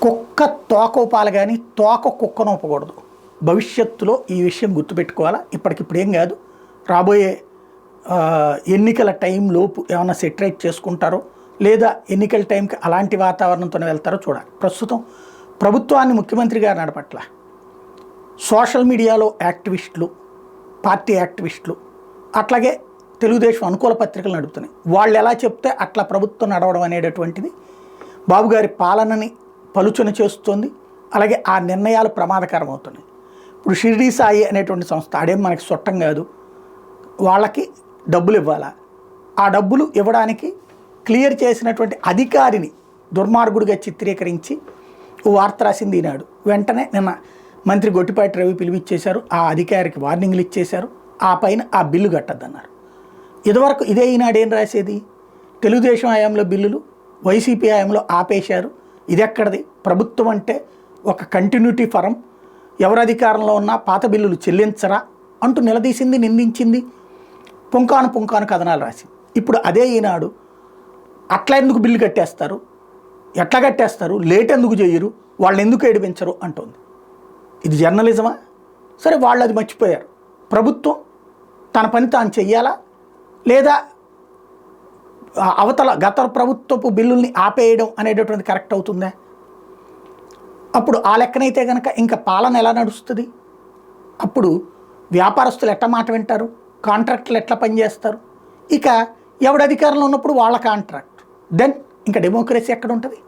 కుక్క తోకోపాలు కానీ తోక కుక్కను ఒప్పకూడదు. భవిష్యత్తులో ఈ విషయం గుర్తుపెట్టుకోవాలా. ఇప్పటికిప్పుడు ఏం కాదు, రాబోయే ఎన్నికల టైం లోపు ఏమైనా సెటరేట్ చేసుకుంటారో లేదా ఎన్నికల టైంకి అలాంటి వాతావరణంతోనే వెళ్తారో చూడాలి. ప్రస్తుతం ప్రభుత్వాన్ని ముఖ్యమంత్రి గారు నడపట్ల సోషల్ మీడియాలో యాక్టివిస్టులు, పార్టీ యాక్టివిస్టులు, అట్లాగే తెలుగుదేశం అనుకూల పత్రికలు నడుపుతున్నాయి. వాళ్ళు ఎలా చెప్తే అట్లా ప్రభుత్వం నడవడం అనేటటువంటిది బాబుగారి పాలనని పలుచన చేస్తుంది. అలాగే ఆ నిర్ణయాలు ప్రమాదకరం అవుతున్నాయి. ఇప్పుడు షిరిడీ సాయి అనేటువంటి సంస్థ ఆడేం మనకి చుట్టం కాదు, వాళ్ళకి డబ్బులు ఇవ్వాలా, ఆ డబ్బులు ఇవ్వడానికి క్లియర్ చేసినటువంటి అధికారిని దుర్మార్గుడిగా చిత్రీకరించి ఓ వార్త రాసింది ఈనాడు. వెంటనే నిన్న మంత్రి గొట్టిపాటి రవి పిలిపిచ్చేశారు, ఆ అధికారికి వార్నింగ్లు ఇచ్చేశారు, ఆ పైన ఆ బిల్లు కట్టద్దన్నారు. ఇదివరకు ఇదే ఈనాడు ఏం రాసేది, తెలుగుదేశం హయాంలో బిల్లులు వైసీపీ హయాంలో ఆపేశారు, ఇది ఎక్కడిది, ప్రభుత్వం అంటే ఒక కంటిన్యూటీ ఫరం, ఎవరు అధికారంలో ఉన్నా పాత బిల్లులు చెల్లించరా అంటూ నిలదీసింది, నిందించింది, పుంకాను కథనాలు రాసింది. ఇప్పుడు అదే ఈనాడు అట్లా ఎందుకు బిల్లు కట్టేస్తారు, ఎట్లా కట్టేస్తారు, లేట్ ఎందుకు చేయరు, వాళ్ళు ఎందుకు ఏడిపించరు అంటుంది. ఇది జర్నలిజమా? సరే, వాళ్ళు అది మర్చిపోయారు. ప్రభుత్వం తన పని తాను చెయ్యాలా లేదా అవతల గత ప్రభుత్వపు బిల్లుల్ని ఆపేయడం అనేటటువంటి కరెక్ట్ అవుతుందా? అప్పుడు ఆ లెక్కనైతే కనుక ఇంకా పాలన ఎలా నడుస్తుంది? అప్పుడు వ్యాపారస్తులు ఎట్లా మాట వింటారు, కాంట్రాక్టులు ఎట్లా పనిచేస్తారు? ఇక ఎవడు అధికారంలో ఉన్నప్పుడు వాళ్ళ కాంట్రాక్ట్, దెన్ ఇంకా డెమోక్రసీ ఎక్కడ ఉంటుంది?